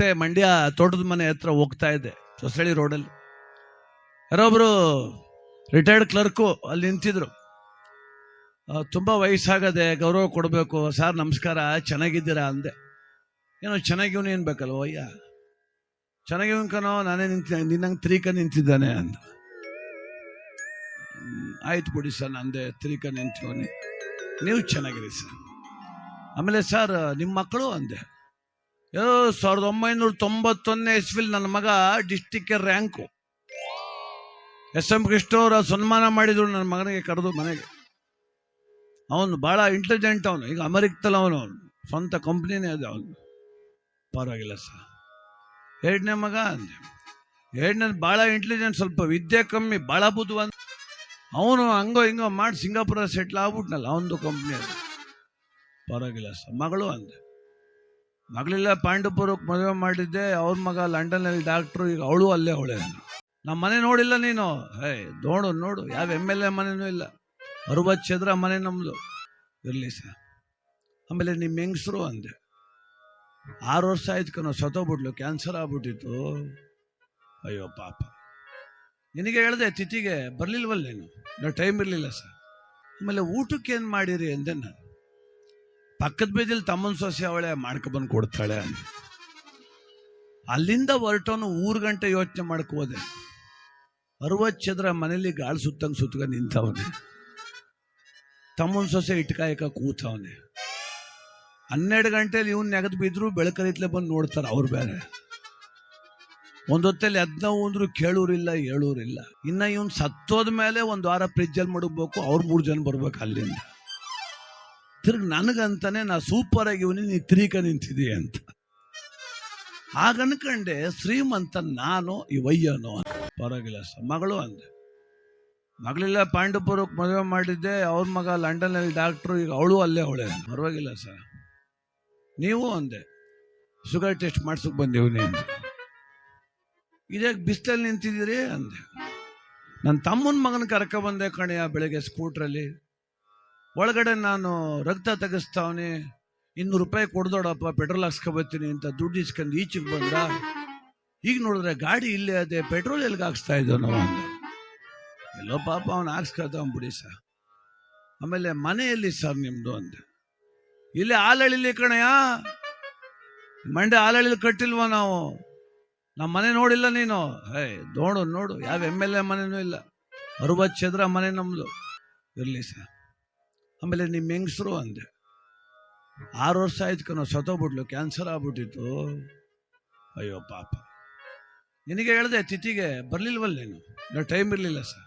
ಮತ್ತೆ ಮಂಡ್ಯ ತೋಟದ ಮನೆ ಹತ್ರ ಹೋಗ್ತಾ ಇದ್ದೆ, ಹೊಸಳ್ಳಿ ರೋಡಲ್ಲಿ. ಯಾರೊಬ್ರು ರಿಟೈರ್ಡ್ ಕ್ಲರ್ಕು ಅಲ್ಲಿ ನಿಂತಿದ್ರು. ತುಂಬ ವಯಸ್ಸಾಗದೆ, ಗೌರವ ಕೊಡಬೇಕು. ಸರ್ ನಮಸ್ಕಾರ, ಚೆನ್ನಾಗಿದ್ದೀರಾ ಅಂದೆ. ಏನೋ ಚೆನ್ನಾಗಿವ್ನು ಏನು ಬೇಕಲ್ವ ಅಯ್ಯ, ಚೆನ್ನಾಗಿವ್ನು ಕನೋ, ನಾನೇ ನಿನ್ನಂಗೆ ತ್ರೀಕ ನಿಂತಿದ್ದಾನೆ ಅಂದ. ಆಯ್ತು ಬಿಡಿ ಸರ್ ನಂದೆ, ತ್ರೀಕ ನಿಂತೀವನಿ, ನೀವು ಚೆನ್ನಾಗಿರಿ ಸರ್. ಆಮೇಲೆ ಸರ್ ನಿಮ್ಮ ಮಕ್ಕಳು ಅಂದೆ. 1991 ಇಸ್ವಿಲ್ ನನ್ನ ಮಗ ಡಿಸ್ಟಿಕ್ ರ್ಯಾಂಕು. SM ಕೃಷ್ಣವ್ರ ಸನ್ಮಾನ ಮಾಡಿದ್ರು ನನ್ನ ಮಗನಿಗೆ ಕರೆದು ಮನೆಗೆ. ಅವನು ಬಹಳ ಇಂಟೆಲಿಜೆಂಟ್, ಅವನು ಈಗ ಅಮೆರಿಕದಲ್ಲಿ ಅವನು ಸ್ವಂತ ಕಂಪ್ನಿನೇ ಇದೆ ಅವನು. ಪರವಾಗಿಲ್ಲ ಸರ್. ಎರಡನೇ ಮಗ ಅಂದೆ. ಎರಡನೇ ಬಹಳ ಇಂಟೆಲಿಜೆಂಟ್, ಸ್ವಲ್ಪ ವಿದ್ಯೆ ಕಮ್ಮಿ, ಬಹಳ ಬುದ್ಧಿವಂತ. ಅವನು ಹಂಗೋ ಹಿಂಗೋ ಮಾಡಿ ಸಿಂಗಾಪುರ ಸೆಟ್ಲ್ ಆಗ್ಬಿಟ್ನಲ್ಲ, ಅವನದು ಕಂಪ್ನಿ ಅದು. ಪರವಾಗಿಲ್ಲ ಸರ್. ಮಗಳು ಅಂದೆ. ಮಗಳಿಲ್ಲ, ಪಾಂಡುಪುರಕ್ಕೆ ಮದುವೆ ಮಾಡಿದ್ದೆ. ಅವ್ರ ಮಗ ಲಂಡನ್ನಲ್ಲಿ ಡಾಕ್ಟ್ರು, ಈಗ ಅವಳು ಅಲ್ಲೇ ಅವಳೆ. ನಮ್ಮ ಮನೆ ನೋಡಿಲ್ಲ ನೀನು? ನೋಡು ನೋಡು, ಯಾವ MLA ಮನೆನೂ ಇಲ್ಲ. 60 ಚದರ ಮನೆ ನಮ್ಮದು. ಇರಲಿ ಸರ್. ಆಮೇಲೆ ನಿಮ್ಮ ಹೆಂಗಸರು ಅಂದೆ. 6 ವರ್ಷ ಆಯ್ತು ಕಣೋ, ಸತ್ತೋಗ್ಬಿಟ್ಲು, ಕ್ಯಾನ್ಸರ್ ಆಗ್ಬಿಟ್ಟಿತ್ತು. ಅಯ್ಯೋ ಪಾಪ. ನಿನಗೆ ಹೇಳಿದೆ ತಿಥಿಗೆ ಬರ್ಲಿಲ್ವಲ್ಲ ನೀನು, ಟೈಮ್ ಇರಲಿಲ್ಲ ಸರ್. ಆಮೇಲೆ ಊಟಕ್ಕೆ ಏನು ಮಾಡಿರಿ ಅಂದೆ ನಾನು. ಪಕ್ಕದ ಬೀದಿಲಿ ತಮ್ಮನ ಸೊಸೆ ಅವಳೆ ಮಾಡ್ಕೊಬಂದು ಕೊಡ್ತಾಳೆ ಅಂದ. ಅಲ್ಲಿಂದ ಹೊರಟವನು 3 ಗಂಟೆ ಯೋಚನೆ ಮಾಡಕ್ಕೆ ಹೋದೆ. 60 ಚದರ ಮನೇಲಿ ಗಾಳಿ ಸುತ್ತಂಗೆ ನಿಂತವನೆ. ತಮ್ಮನ ಸೊಸೆ ಇಟ್ಕಾಯಕ ಕೂತವನೆ. 12 ಗಂಟೆಲಿ ಇವನ್ ನೆಗದು ಬಿದ್ರು ಬೆಳಕರಿತ್ಲೆ ಬಂದು ನೋಡ್ತಾರೆ ಅವ್ರು ಬೇರೆ. ಒಂದೊತ್ತಲ್ಲಿ 19 ಅಂದ್ರು ಕೇಳೂರಿಲ್ಲ ಹೇಳೂರಿಲ್ಲ. ಇನ್ನ ಇವನ್ ಸತ್ತೋದ ಮೇಲೆ 1 ವಾರ ಫ್ರಿಜ್ಜಲ್ಲಿ ಮಡಗ್ಬೇಕು, ಅವ್ರು 3 ಜನ ಬರ್ಬೇಕು ಅಲ್ಲಿಂದ. ತಿರ್ಗಿ ನನಗಂತಾನೆ, ನಾ ಸೂಪರ್ ಆಗಿ ಇವನಿ, ನೀ ತ್ರೀಕ ನಿಂತಿದೀಯ ಅಂತ. ಆಗ ಅನ್ಕಂಡೆ ಶ್ರೀಮಂತ ನಾನು, ಈ ವಯ್ಯನೋ. ಪರವಾಗಿಲ್ಲ ಸರ್. ಮಗಳು ಅಂದೆ. ಮಗಳಿಲ್ಲ, ಪಾಂಡುಪುರಕ್ಕೆ ಮದುವೆ ಮಾಡಿದ್ದೆ. ಅವ್ರ ಮಗ ಲಂಡನ್ನಲ್ಲಿ ಡಾಕ್ಟ್ರು, ಈಗ ಅವಳು ಅಲ್ಲೇ ಅವಳೆ. ಪರವಾಗಿಲ್ಲ ಸರ್. ನೀವು ಅಂದೆ. ಶುಗರ್ ಟೆಸ್ಟ್ ಮಾಡ್ಸಕ್ ಬಂದೀವಿ ಅಂದೆ. ಇದೇ ಬಿಸಿಲಲ್ಲಿ ನಿಂತಿದ್ದೀರಿ ಅಂದೆ. ನನ್ನ ತಮ್ಮನ ಮಗನ ಕರ್ಕ ಬಂದೆ ಕಣೆಯ ಬೆಳಗ್ಗೆ ಸ್ಕೂಟ್ರಲ್ಲಿ. ಒಳಗಡೆ ನಾನು ರಕ್ತ ತೆಗೆಸ್ತಾವನಿ, 200 ರೂಪಾಯಿ ಕೊಡ್ದೋಡಪ್ಪ, ಪೆಟ್ರೋಲ್ ಹಾಕ್ಸ್ಕೊಬತ್ತೀನಿ ಅಂತ ದುಡ್ಡು ಇಸ್ಕೊಂಡು ಈಚೆಗೆ ಬಂದ. ಈಗ ನೋಡಿದ್ರೆ ಗಾಡಿ ಇಲ್ಲೇ ಅದೇ, ಪೆಟ್ರೋಲ್ ಎಲ್ಲಿಗೆ ಹಾಕ್ಸ್ತಾ ಇದ್ದೋ ನಾವು ಅಂದ. ಎಲ್ಲೋ ಪಾಪ ಅವನು ಹಾಕ್ಸ್ಕೊತಾವ ಬಿಡಿ ಸರ್. ಆಮೇಲೆ ಮನೆಯಲ್ಲಿ ಸರ್ ನಿಮ್ದು ಅಂದೆ. ಇಲ್ಲಿ ಹಾಲಳಿಲಿ ಕಣಯ್ಯ, ಮಂಡ್ಯ ಹಾಲಳಿಲಿ ಕಟ್ಟಿಲ್ವ ನಾವು? ನಮ್ಮ ಮನೆ ನೋಡಿಲ್ಲ ನೀನು? ನೋಡು ನೋಡು, ಯಾವ MLA ಮನೆನೂ ಇಲ್ಲ. 60 ಚದರ ಮನೆ ನಮ್ಮದು. ಇರಲಿ ಸರ್. ಆಮೇಲೆ ನಿಮ್ಮ ಹೆಂಗಸರು ಅಂದೆ. 6 ವರ್ಷ ಆಯ್ತು ಕಣೋ, ಸತ್ತೋಗ್ಬಿಟ್ಲು, ಕ್ಯಾನ್ಸರ್ ಆಗ್ಬಿಟ್ಟಿತ್ತು. ಅಯ್ಯೋ ಪಾಪ. ನಿನಗೆ ಹೇಳಿದೆ ತಿಥಿಗೆ ಬರ್ಲಿಲ್ವಲ್ಲ ನೀನು, ಟೈಮ್ ಇರಲಿಲ್ಲ ಸರ್.